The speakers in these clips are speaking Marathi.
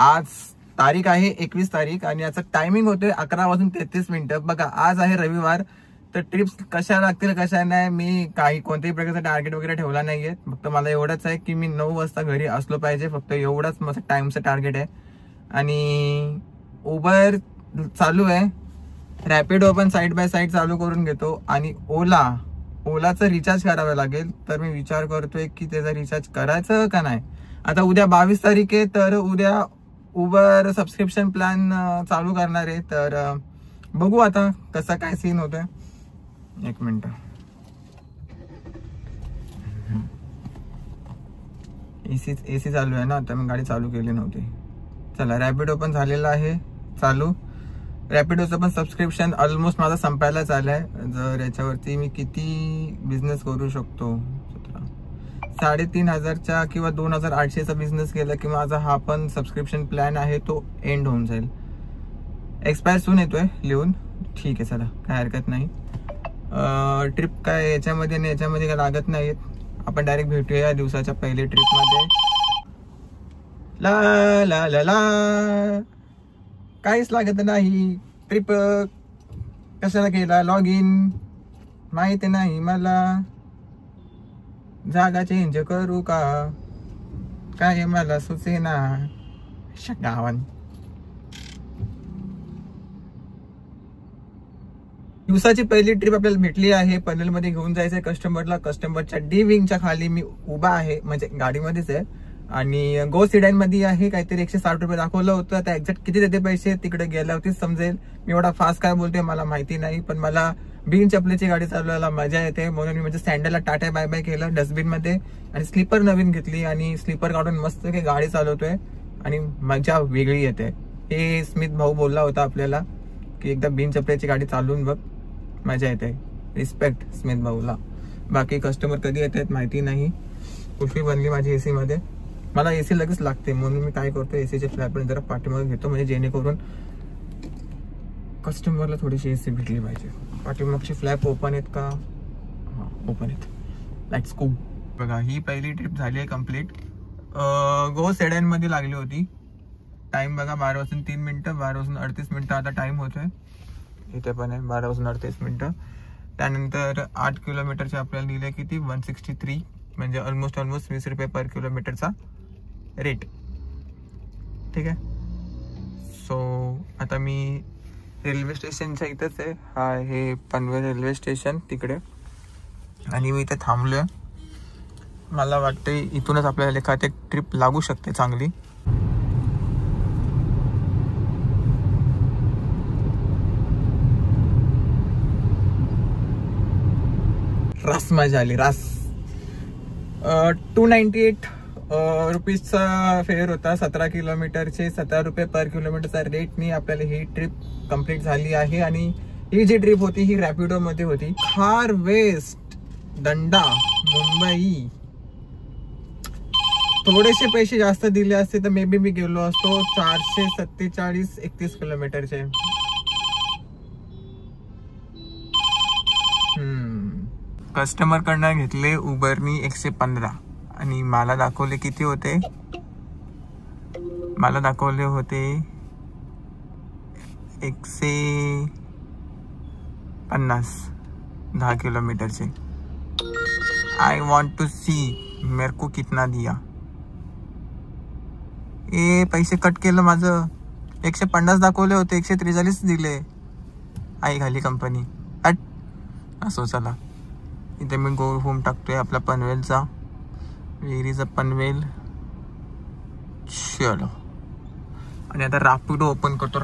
आज तारीख आहे 21 तारीख आणि याचं टायमिंग होते 11:33. बघा आज आहे रविवार. तर ट्रिप्स कशा लागतील कशा नाही मी काही कोणत्याही प्रकारचं टार्गेट वगैरे ठेवला नाहीये. फक्त मला एवढंच आहे की मी 9 वाजता घरी असलो पाहिजे. फक्त एवढंच माझं टाइमचं टार्गेट आहे. आणि उबर चालू आहे, रॅपिडो पण साईड बाय साईड चालू करून घेतो. आणि ओलाचं रिचार्ज करावं लागेल. तर मी विचार करतोय की त्याचा रिचार्ज करायचं का नाही. आता उद्या 22 तारीख आहे तर उद्या उबर सबस्क्रिप्शन प्लॅन चालू करणार आहे. तर बघू आता कसा काय सीन होतोय. एक मिनिट. एसी चालू आहे ना, आता मी गाडी चालू केली नव्हती. चला रॅपिडो पण झालेला आहे चालू. रॅपिडोचं पण सबस्क्रिप्शन ऑलमोस्ट माझा संपायलाच आलाय. जर याच्यावरती मी किती बिझनेस करू शकतो, 3,500चा किंवा 2,800चा बिझनेस केला की माझा हा पण सबस्क्रिप्शन प्लॅन आहे तो एंड होऊन जाईल. एक्सपायर सून येतोय लिहून. ठीक आहे चला काय हरकत नाही. ट्रिप काय याच्यामध्ये आणि याच्यामध्ये काय लागत नाहीत. आपण डायरेक्ट भेटूया या दिवसाच्या पहिल्या ट्रिप मध्ये. ला ला ला ला काहीच लागत नाही. ट्रिप कशाला केला लॉग इन माहिती नाही मला. जागा चेंज करू का काय मला सुचेना. गावान दिवसाची पहिली ट्रिप आपल्याला भेटली आहे. पनवेलमध्ये घेऊन जायचंय कस्टमरला. कस्टमरच्या डी विंगच्या खाली मी उभा आहे, म्हणजे गाडीमध्येच आहे. आणि गो सिडाइन मध्ये आहे. काहीतरी 160 रुपये दाखवलं होतं. आता एक्झॅक्ट किती देते पैसे तिकडे गेल्यावरतीच समजेल. मी एवढा फास्ट काय बोलतोय मला माहिती नाही, पण मला बिन चपलेची गाडी चालवायला मजा येते. म्हणून मी म्हणजे सँडलला टाटा बाय बाय केलं डस्टबिन मध्ये आणि स्लीपर नवीन घेतली आणि स्लीपर काढून मस्त की गाडी चालवतोय आणि मजा वेगळी येते. हे स्मित भाऊ बोलला होता आपल्याला की एकदा बिन चपलेची गाडी चालवून बघ मजा येते. रिस्पेक्ट स्मित भाऊला. बाकी कस्टमर कधी येतात माहिती नाही. कुठली बनली माझी एसी मध्ये. मला एसी लगेच लागते म्हणून मी काय करतो एसीच्या फ्लॅप पण जरा पाठीमागे घेतो, म्हणजे जेणेकरून कस्टमरला थोडीशी एसी भेटली पाहिजे. पाठीमागची फ्लॅप ओपन आहेत का? हा ओपन आहेत. Let's go. बघा ही पहिली ट्रिप झाली आहे कम्प्लीट. गो सेडाइन मध्ये लागली होती. टाइम बघा 12:03, 12:38 आता टाइम होतोय. इथे पण आहे 12:38. त्यानंतर 8 किलोमीटरचे आपल्याला दिले किती 163, म्हणजे ऑलमोस्ट 20 रुपये पर किलोमीटरचा रेट. ठीक आहे. सो आता मी रेल्वे स्टेशनच्या इथंच आहे. हा हे पनवेल रेल्वे स्टेशन तिकडे. आणि मी इथे थांबलोय. मला वाटते इथूनच आपल्याला एखादी ट्रिप लागू शकते चांगली. रास मजा आली रास. 298 रुपीजचा फेअर होता. 17 किलोमीटरचे 17 रुपये पर किलोमीटरचा रेटनी आपल्याला ही ट्रिप कंप्लीट झाली आहे. आणि ही जी ट्रिप होती ही रॅपिडो मध्ये होती. खार वेस्ट दंडा मुंबई. थोडेसे पैसे जास्त दिले असते तर मे बी मी गेलो असतो. 447 31 किलोमीटरचे. कस्टमर कडनं घेतले उबरनी 115 आणि मला दाखवले किती होते. मला दाखवले होते 150 10 किलोमीटरचे. आय वॉन्ट टू सी मेरे को कितना दिया. पैसे कट केलं माझं. 150 दाखवले होते 143 दिले. आई घाली कंपनी. असो चला. इथे मी गो होम टाकतोय आपला पनवेलचा. वेर इज अ पनवेल. चलो. आणि आता रॅपिडो ओपन करतो.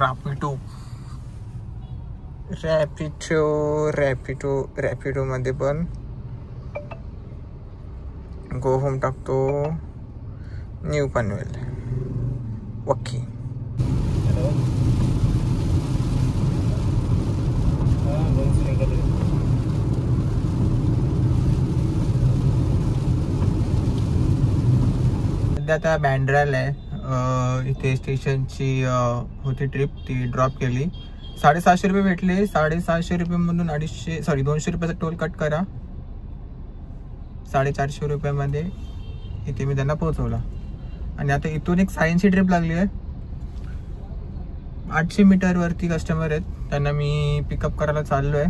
रॅपिडो मध्ये पण गो होम टाकतो. न्यू पनवेल. ओके. आता बँड्राला आहे. इथे स्टेशनची होती ट्रिप ती ड्रॉप केली. 750 रुपये भेटले. 750 रुपये मधून 200 रुपयाचा टोल कट करा. 450 रुपयामध्ये इथे मी त्यांना पोहोचवला. आणि आता इथून एक सायन्सची ट्रिप लागली आहे. 800 मीटर वरती कस्टमर आहेत, त्यांना मी पिकअप करायला चाललोय.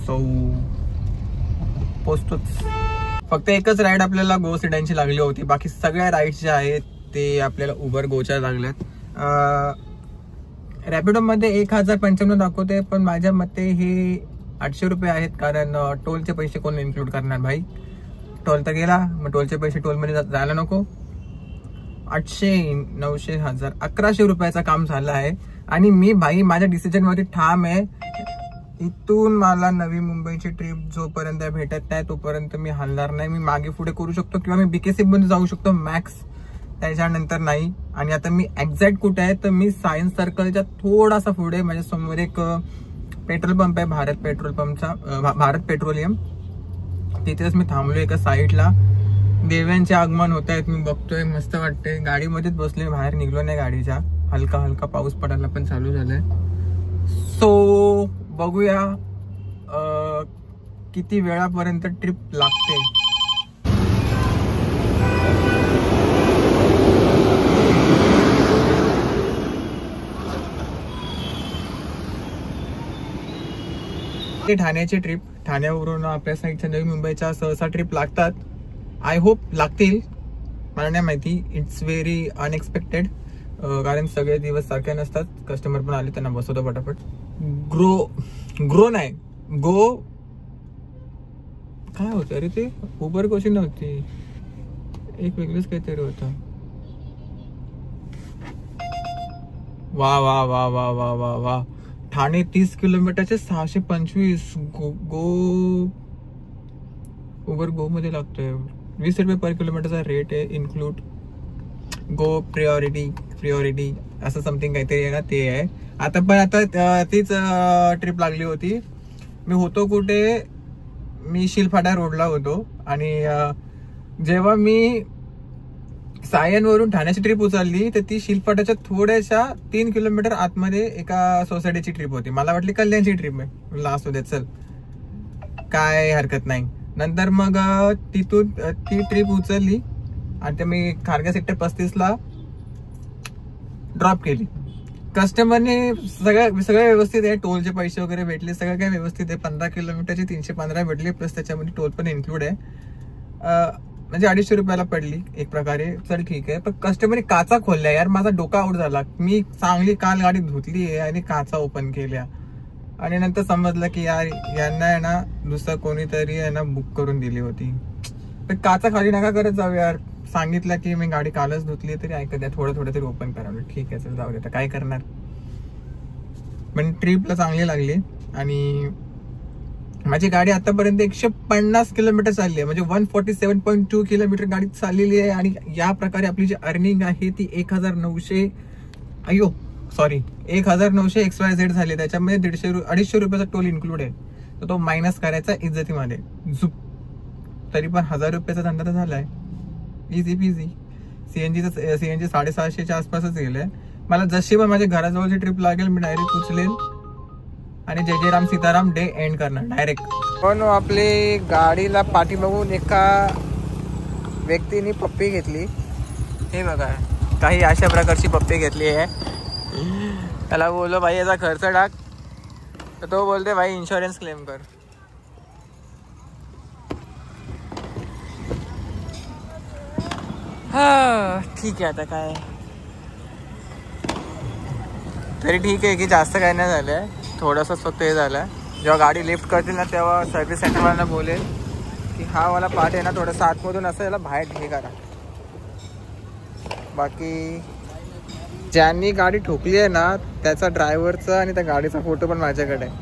सो पोचतोच. फक्त एकच राईड आपल्याला गो सिडानची लागली होती, बाकी सगळ्या राईड्स ज्या आहेत ते आपल्याला उबर गोच्या लागल्यात. रॅपिडोमध्ये 1055 दाखवते, पण माझ्या मते हे 800 रुपये आहेत, कारण टोलचे पैसे कोण इन्क्लूड करणार भाई. टोल तर गेला, मग टोलचे पैसे टोलमध्ये जायला नको. 800, 900, 1000, 1100 रुपयाचं काम झालं आहे. आणि मी भाई माझ्या डिसिजन मध्ये ठाम आहे. इथून मला नवी मुंबईची ट्रिप जोपर्यंत भेटत नाही तोपर्यंत मी हलणार नाही. मी मागे पुढे करू शकतो किंवा मी बीकेसी मध्ये जाऊ शकतो मॅक्स, त्याच्यानंतर नाही. आणि आता मी एक्झॅक्ट कुठे आहे तर मी सायन्स सर्कलच्या थोडासा पुढे, माझ्या समोर एक पेट्रोल पंप आहे, भारत पेट्रोल पंपचा, भारत पेट्रोलियम. तिथेच मी थांबलो एका साईडला. देव्यांचे आगमन होत आहेत, मी बघतोय, मस्त वाटते. गाडीमध्येच बसलोय, बाहेर निघलो नाही गाडीच्या. हलका हलका पाऊस पडायला पण चालू झालाय. सो बघूया किती वेळापर्यंत ट्रिप लागते. ठाण्याची ट्रिप, ठाण्यावरून आपल्या साईडच्या नवी मुंबईच्या सहसा ट्रिप लागतात. आय होप लागतील, मला नाही माहिती. इट्स व्हेरी अनएक्सपेक्टेड, कारण सगळे दिवस सारखे नसतात. कस्टमर पण आले, त्यांना बसवतो पटापट. ग्रो नाही, गो काय होतं अरे ते, उबर कशी नव्हती, एक वेगळंच काहीतरी होतं. वा वा वा वा वा वा वा. ठाणे 30 किलोमीटरचे 625. गो उबर गो मध्ये लागतोय. 20 रुपये पर किलोमीटरचा रेट आहे. इन्क्लूड गो प्रियोरिटी असं समथिंग काहीतरी आहे ना, ते आहे. आता तीच ट्रिप लागली होती. मी होतो कुठे, मी शिलफाटा रोडला होतो. आणि जेव्हा मी सायनवरून ठाण्याची ट्रिप उचलली तर ती शिलफाटाच्या थोड्याशा 3 किलोमीटर आतमध्ये एका सोसायटीची ट्रिप होती. मला वाटली कल्याणची ट्रिप आहे, लास्ट होते, चल काय हरकत नाही. नंतर मग तिथून ती ट्रिप उचलली आणि ते मी खारघर सेक्टर 35ला ड्रॉप केली. कस्टमरने सगळं व्यवस्थित आहे, टोलचे पैसे वगैरे भेटले, सगळं काय व्यवस्थित आहे. 15 किलोमीटरचे 315 भेटले, प्लस त्याच्यामध्ये टोल पण इन्क्लूड आहे. म्हणजे 250 रुपयाला पडली एक प्रकारे, चल ठीक आहे. पण कस्टमरने काचा खोलल्या यार, माझा डोका आउट झाला. मी चांगली काल गाडी धुतली आहे आणि काचा ओपन केल्या, आणि नंतर समजलं की यार यांना आहे ना दुसरं कोणीतरी आहे ना बुक करून दिली होती. पण काचा खाली नका करत जाऊ यार. सांगितलं की मी गाडी कालच धुतली तरी ऐकत द्या, थोडं तरी ओपन करा. ठीक आहे चल जाऊ दे, काय करणार. पण ट्रिपला चांगली लागली. आणि माझी गाडी आतापर्यंत 150 किलोमीटर चालली आहे, म्हणजे 147.2 किलोमीटर गाडी चाललेली आहे. आणि या प्रकारे आपली जी अर्निंग आहे ती 1900 XYZ झाली. त्याच्यामध्ये 250 रुपयाचा टोल इन्क्लूड आहे, तर तो मायनस करायचा इज्जतीमध्ये झुप. तरी पण 1000 रुपयाचा धंदा तर झालाय, इझी पीझी. सीएनजी 750च्या आसपासच गेलंय. मला जशी पण माझ्या घराजवळची ट्रिप लागेल मी डायरेक्ट उचलेल आणि जय जय राम सीताराम डे एंड करणार डायरेक्ट. पण आपली गाडीला पाठी बघून एका व्यक्तीने पप्पी घेतली. हे बघा, काही अशा प्रकारची पप्पी घेतली आहे. त्याला बोललो भाई याचा खर्च टाक, तर तो बोलते भाई इन्शुरन्स क्लेम कर. हा ठीक आहे, आता काय तरी ठीक आहे की जास्त काय नाही झालंय, थोडंसंच फक्त हे झालं. जेव्हा गाडी लिफ्ट करतील ना तेव्हा सर्व्हिस सेंटरवाल्यांना बोलेल की हा वाला पार्ट आहे ना थोडंसं आतमधून असं याला बाहेर हे करा. बाकी ज्यांनी गाडी ठोकली आहे ना त्याचा ड्रायव्हरचा आणि त्या गाडीचा फोटो पण माझ्याकडे आहे.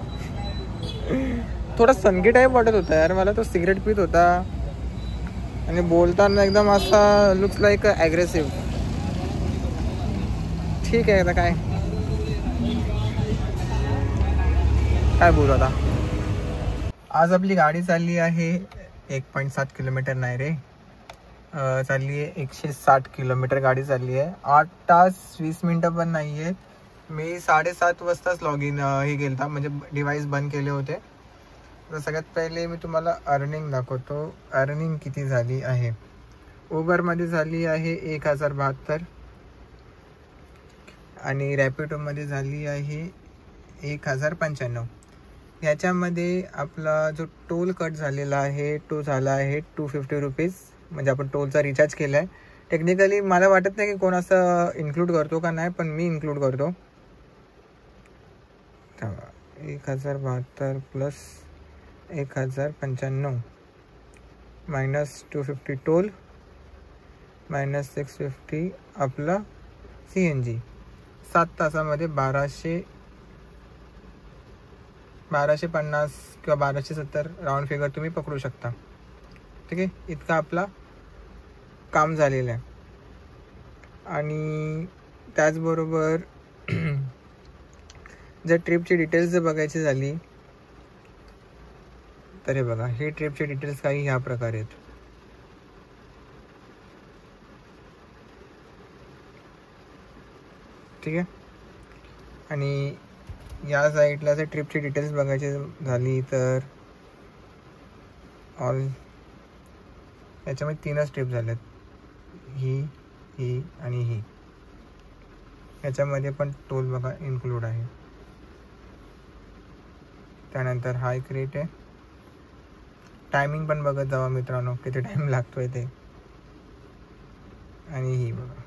थोडा सनगी टाईप वाटत होता यार मला. तो सिगरेट पित होता आणि बोलताना एकदम असा लुक्स लाईक ॲग्रेसिव्ह. ठीक आहे, आता काय बोलू आता. आज आपली गाडी चालली आहे 1.7 किलोमीटर नाही रे, चालली आहे 160 किलोमीटर गाडी चालली आहे. 8 तास 20 मिनटं पण नाही आहेत. मी 7:30 वाजताच लॉग इन हे गेलता, म्हणजे डिव्हाइस बंद केले होते. तर सगळ्यात पहिले मी तुम्हाला अर्निंग दाखवतो. अर्निंग किती झाली आहे. उबरमध्ये झाली आहे 1072. आणि रॅपिडोमध्ये झाली आहे 1095. ह्याच्यामध्ये आपला जो टोल कट झालेला आहे तो झाला आहे 250 रुपीज. म्हणजे आपण टोलचा रिचार्ज केला आहे. टेक्निकली मला वाटत नाही की कोण असं इन्क्लूड करतो का नाही, पण मी इन्क्लूड करतो. 1072 प्लस 1095 मायनस 250 टोल मायनस 650 आपला CNG. 7 तासामध्ये 1250 किंवा 1270 राऊंड फिगर तुम्ही पकडू शकता. ठीक आहे, इतका आपला काम झालेलं आहे. आणि त्याचबरोबर जर ट्रिपची डिटेल्स जर बघायची झाली तर हे बघा, हे ट्रिपचे डिटेल्स काही ह्या प्रकारे आहेत. ठीक आहे, आणि या साईडला जर ट्रिपची डिटेल्स बघायची झाली तर ऑल याच्यामध्ये 3च ट्रिप झाल्यात, ही आणि ही. याच्यामध्ये पण टोल बघा इन्क्लूड आहे. त्यानंतर हा एक रेट आहे. टायमिंग पण बघत जावा मित्रांनो, किती टाईम लागतोय ते. आणि ही बघा,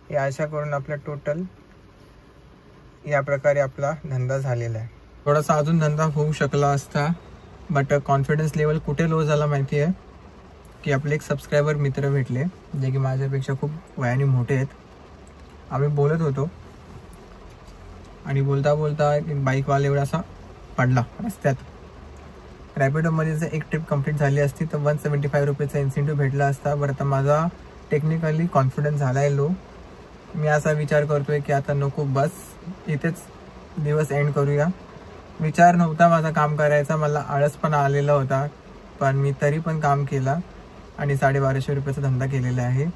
हे अशा करून आपला टोटल या प्रकारे आपला धंदा झालेला आहे. थोडासा अजून धंदा होऊ शकला असता, बट कॉन्फिडन्स लेवल कुठे लो झाला माहिती आहे की आपले एक सबस्क्रायबर मित्र भेटले जे की माझ्यापेक्षा खूप वयाने मोठे आहेत. आम्ही बोलत होतो आणि बोलता बोलता एक बाईकवाला एवढा असा पडला रस्त्यात. रॅपिडोमध्ये जर एक ट्रिप कंप्लीट झाली असती तर 175 रुपयेचा इन्सेंटिव्ह भेटला असता. बरं, आता माझा टेक्निकली कॉन्फिडन्स झाला आहे लो. मी असा विचार करतोय की आता नको, बस इथेच दिवस एंड करूया. विचार नव्हता माझा काम करायचा, मला आळस पण आलेला होता, पण मी तरी पण काम केला आणि 1250 रुपयाचा धंदा केलेला आहे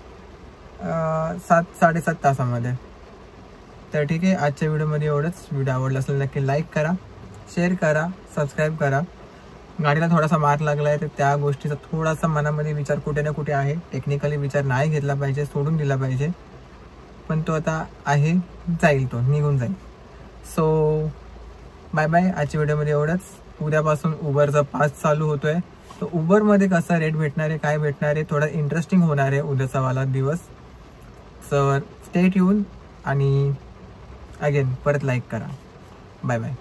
7-7.5 तासामध्ये. तर ठीक आहे, आजच्या व्हिडिओमध्ये एवढंच. व्हिडिओ आवडला असेल नक्की लाईक करा, शेअर करा, सबस्क्राईब करा. गाडीला थोडासा मार लागला आहे तर त्या गोष्टीचा थोडासा मनामध्ये विचार कुठे ना कुठे आहे. टेक्निकली विचार नाही घेतला पाहिजे, सोडून दिला पाहिजे, पण तो आता आहे, जाईल, तो निघून जाईल. So bye bye. आजच्या व्हिडिओमध्ये एवढंच. उद्यापासून उबरचा पास चालू होतोय, तर उबरमध्ये कसा रेट भेटणार आहे, काय भेटणार आहे, थोडा इंटरेस्टिंग होणार आहे उद्याचा वाला दिवस. सर स्टे ट्यून आणि अगेन परत लाईक करा. Bye bye.